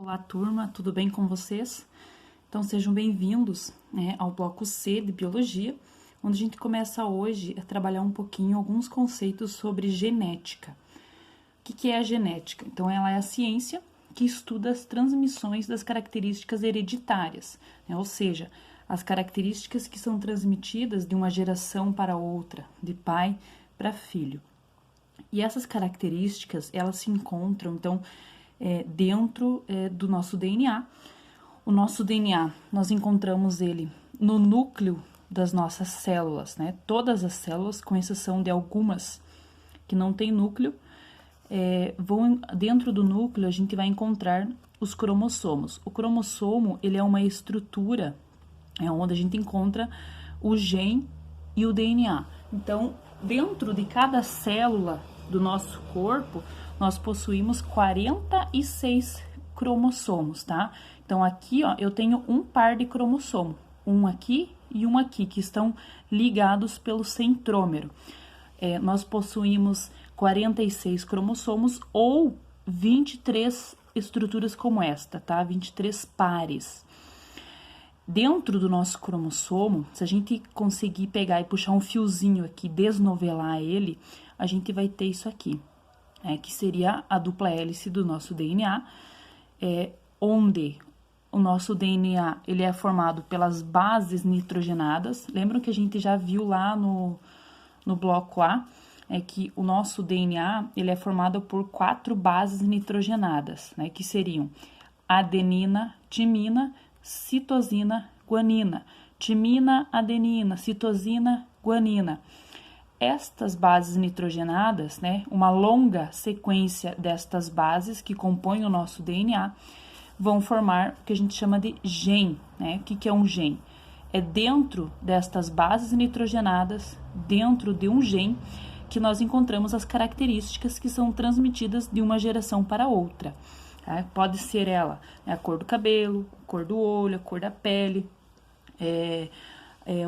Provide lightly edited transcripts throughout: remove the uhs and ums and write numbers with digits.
Olá, turma, tudo bem com vocês? Então, sejam bem-vindos, ao bloco C de Biologia, onde a gente começa hoje a trabalhar um pouquinho alguns conceitos sobre genética. O que é a genética? Então, ela é a ciência que estuda as transmissões das características hereditárias, ou seja, as características que são transmitidas de uma geração para outra, de pai para filho. E essas características, elas se encontram, então, dentro do nosso DNA. O nosso DNA, nós encontramos ele no núcleo das nossas células, né? Todas as células, com exceção de algumas que não têm núcleo, dentro do núcleo a gente vai encontrar os cromossomos. O cromossomo, ele é uma estrutura onde a gente encontra o gene e o DNA. Então, dentro de cada célula do nosso corpo, nós possuímos 46 cromossomos, tá? Então, aqui, ó, eu tenho um par de cromossomo, um aqui e um aqui, que estão ligados pelo centrômero. Nós possuímos 46 cromossomos ou 23 estruturas como esta, tá? 23 pares. Dentro do nosso cromossomo, se a gente conseguir pegar e puxar um fiozinho aqui, desnovelar ele, a gente vai ter isso aqui, que seria a dupla hélice do nosso DNA, onde o nosso DNA ele é formado pelas bases nitrogenadas. Lembram que a gente já viu lá no bloco A, que o nosso DNA ele é formado por 4 bases nitrogenadas, né, que seriam adenina, timina, citosina, guanina, timina, adenina, citosina, guanina. Estas bases nitrogenadas, né, uma longa sequência destas bases que compõem o nosso DNA, vão formar o que a gente chama de gene, né? O que é um gene? É dentro destas bases nitrogenadas, dentro de um gene, que nós encontramos as características que são transmitidas de uma geração para outra. Pode ser ela, a cor do cabelo, a cor do olho, a cor da pele,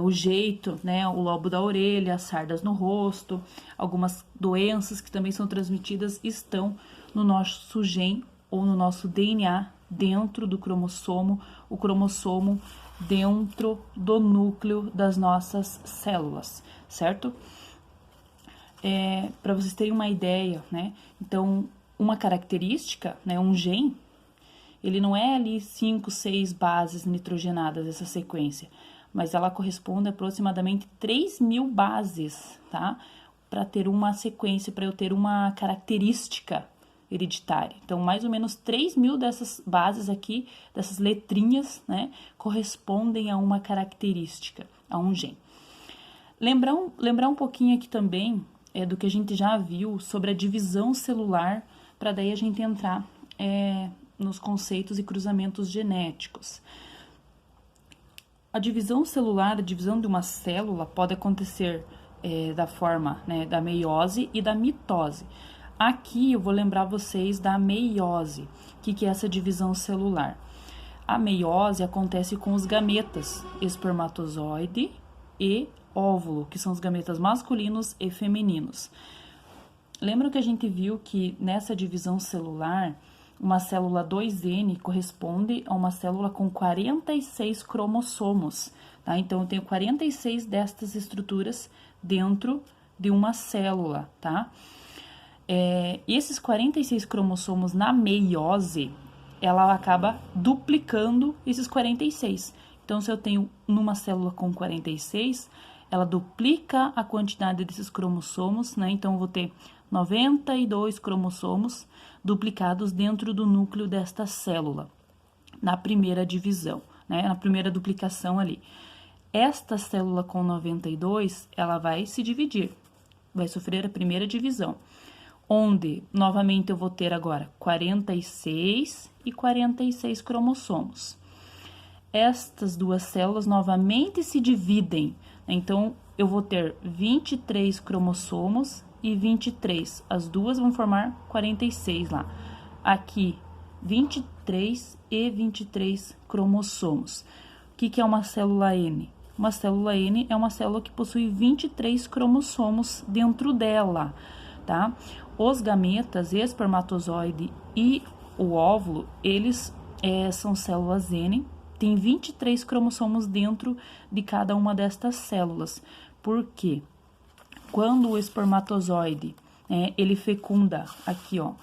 o jeito, né, o lobo da orelha, as sardas no rosto, algumas doenças que também são transmitidas estão no nosso gene ou no nosso DNA, dentro do cromossomo, o cromossomo dentro do núcleo das nossas células, certo? Para vocês terem uma ideia, né, então, uma característica, né, um gene, ele não é ali 5, 6 bases nitrogenadas, essa sequência, mas ela corresponde a aproximadamente 3.000 bases, tá? Para ter uma sequência, para eu ter uma característica hereditária. Então, mais ou menos 3.000 dessas bases aqui, dessas letrinhas, né, correspondem a uma característica, a um gene. Lembrar um pouquinho aqui também do que a gente já viu sobre a divisão celular, para daí a gente entrar nos conceitos e cruzamentos genéticos. A divisão celular, a divisão de uma célula pode acontecer da forma, né, da meiose e da mitose. Aqui eu vou lembrar vocês da meiose. O que é essa divisão celular? A meiose acontece com os gametas, espermatozoide e óvulo, que são os gametas masculinos e femininos. Lembram que a gente viu que nessa divisão celular, uma célula 2N corresponde a uma célula com 46 cromossomos, tá? Então, eu tenho 46 destas estruturas dentro de uma célula, tá? E esses 46 cromossomos na meiose, ela acaba duplicando esses 46. Então, se eu tenho numa célula com 46, ela duplica a quantidade desses cromossomos, né? Então, eu vou ter 92 cromossomos duplicados dentro do núcleo desta célula, na primeira divisão, né? Na primeira duplicação ali. Esta célula com 92, ela vai se dividir, vai sofrer a primeira divisão, onde, novamente, eu vou ter agora 46 e 46 cromossomos. Estas duas células novamente se dividem, então, eu vou ter 23 cromossomos e 23. As duas vão formar 46 lá. Aqui, 23 e 23 cromossomos. O que é uma célula N? Uma célula N é uma célula que possui 23 cromossomos dentro dela, tá? Os gametas, espermatozoide e o óvulo, eles são células N, tem 23 cromossomos dentro de cada uma destas células. Por quê? Quando o espermatozoide, ele fecunda aqui, ó,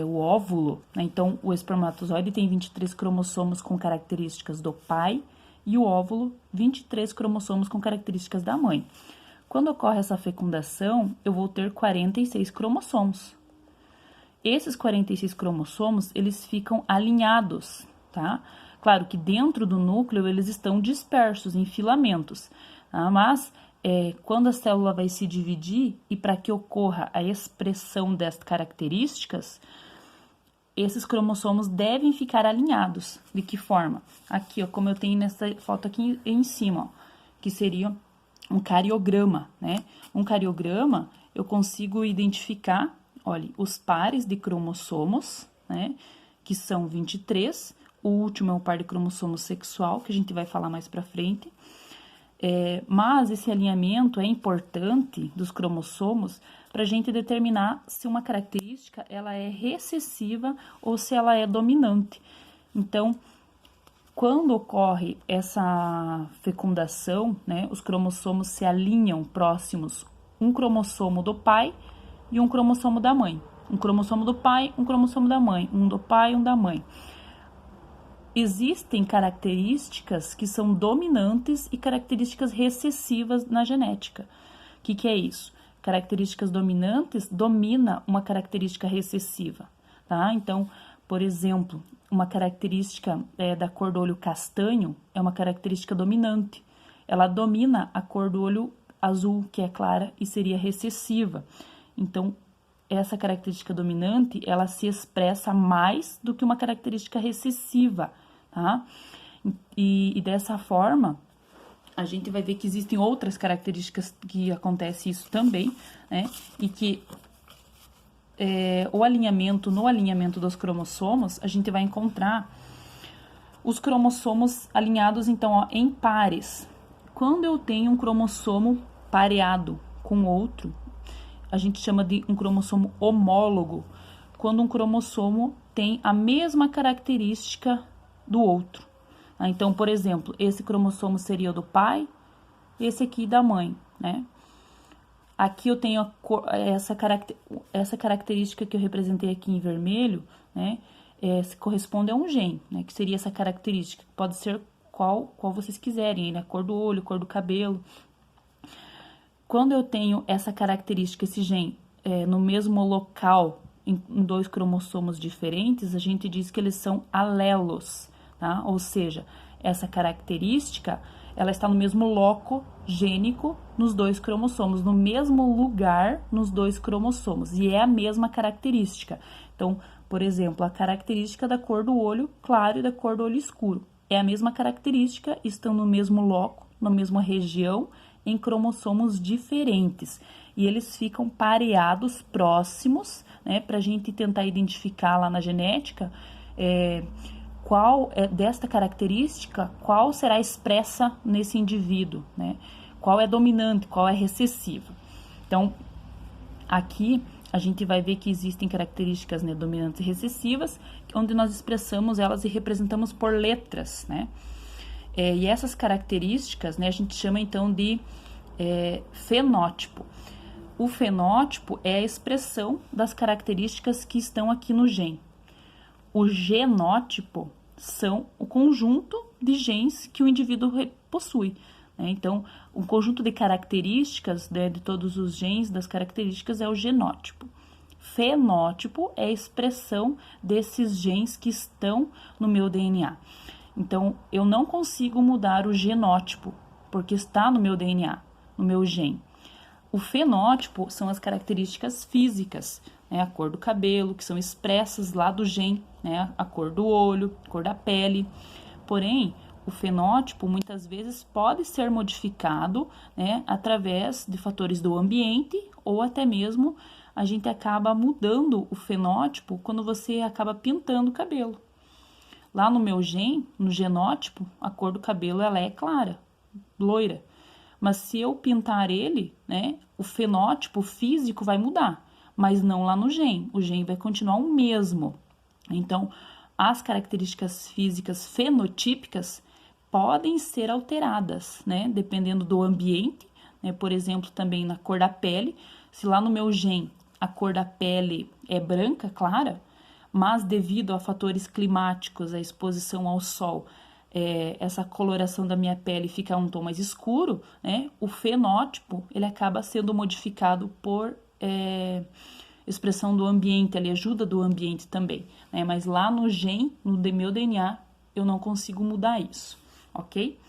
o óvulo, né? Então, o espermatozoide tem 23 cromossomos com características do pai e o óvulo, 23 cromossomos com características da mãe. Quando ocorre essa fecundação, eu vou ter 46 cromossomos. Esses 46 cromossomos, eles ficam alinhados, tá? Claro que dentro do núcleo eles estão dispersos em filamentos, tá? Mas quando a célula vai se dividir e para que ocorra a expressão dessas características, esses cromossomos devem ficar alinhados. De que forma? Aqui, ó, como eu tenho nessa foto aqui em cima, ó, que seria um cariograma, né? Um cariograma, eu consigo identificar, olha, os pares de cromossomos, né? Que são 23. O último é o par de cromossomos sexual, que a gente vai falar mais pra frente. Mas esse alinhamento é importante dos cromossomos para a gente determinar se uma característica ela é recessiva ou se ela é dominante. Então, quando ocorre essa fecundação, né, os cromossomos se alinham próximos, um cromossomo do pai e um cromossomo da mãe. Um cromossomo do pai, um cromossomo da mãe. Um do pai, um da mãe. Existem características que são dominantes e características recessivas na genética. O que é isso? Características dominantes domina uma característica recessiva, tá? Então, por exemplo, uma característica da cor do olho castanho é uma característica dominante. Ela domina a cor do olho azul, que é clara, e seria recessiva. Então, essa característica dominante, ela se expressa mais do que uma característica recessiva, tá? E dessa forma, a gente vai ver que existem outras características que acontece isso também, né? E que no alinhamento dos cromossomos, a gente vai encontrar os cromossomos alinhados, então, ó, em pares. Quando eu tenho um cromossomo pareado com outro, a gente chama de um cromossomo homólogo, quando um cromossomo tem a mesma característica do outro. Então, por exemplo, esse cromossomo seria o do pai, esse aqui da mãe, né? Aqui eu tenho essa característica que eu representei aqui em vermelho, né? Corresponde a um gene, né? Que seria essa característica, pode ser qual vocês quiserem, né? Cor do olho, cor do cabelo. Quando eu tenho essa característica, esse gene, no mesmo local, em dois cromossomos diferentes, a gente diz que eles são alelos, tá? Ou seja, essa característica, ela está no mesmo loco gênico nos dois cromossomos, no mesmo lugar nos dois cromossomos, e é a mesma característica. Então, por exemplo, a característica da cor do olho claro e da cor do olho escuro. É a mesma característica, estão no mesmo loco, na mesma região, em cromossomos diferentes. E eles ficam pareados próximos, né, para a gente tentar identificar lá na genética qual desta característica, qual será expressa nesse indivíduo, né? Qual é dominante, qual é recessiva. Então, aqui a gente vai ver que existem características, né, dominantes e recessivas, onde nós expressamos elas e representamos por letras, né? E essas características, né, a gente chama então de fenótipo. O fenótipo é a expressão das características que estão aqui no gene. O genótipo são o conjunto de genes que o indivíduo possui, né? Então, o conjunto de características, né, de todos os genes, das características, é o genótipo. Fenótipo é a expressão desses genes que estão no meu DNA. Então, eu não consigo mudar o genótipo, porque está no meu DNA, no meu gene. O fenótipo são as características físicas, né? A cor do cabelo, que são expressas lá do gene, né? A cor do olho, a cor da pele. Porém, o fenótipo muitas vezes pode ser modificado, né, através de fatores do ambiente, ou até mesmo a gente acaba mudando o fenótipo quando você acaba pintando o cabelo. Lá no meu gene, no genótipo, a cor do cabelo ela é clara, loira. Mas se eu pintar ele, né, o fenótipo físico vai mudar, mas não lá no gene. O gene vai continuar o mesmo. Então, as características físicas fenotípicas podem ser alteradas, né? Dependendo do ambiente, né? Por exemplo, também na cor da pele. Se lá no meu gen a cor da pele é branca, clara, mas devido a fatores climáticos, a exposição ao sol, essa coloração da minha pele fica um tom mais escuro, né? O fenótipo, ele acaba sendo modificado por expressão do ambiente, ali, ajuda do ambiente também, né? Mas lá no gen, no meu DNA, eu não consigo mudar isso, ok?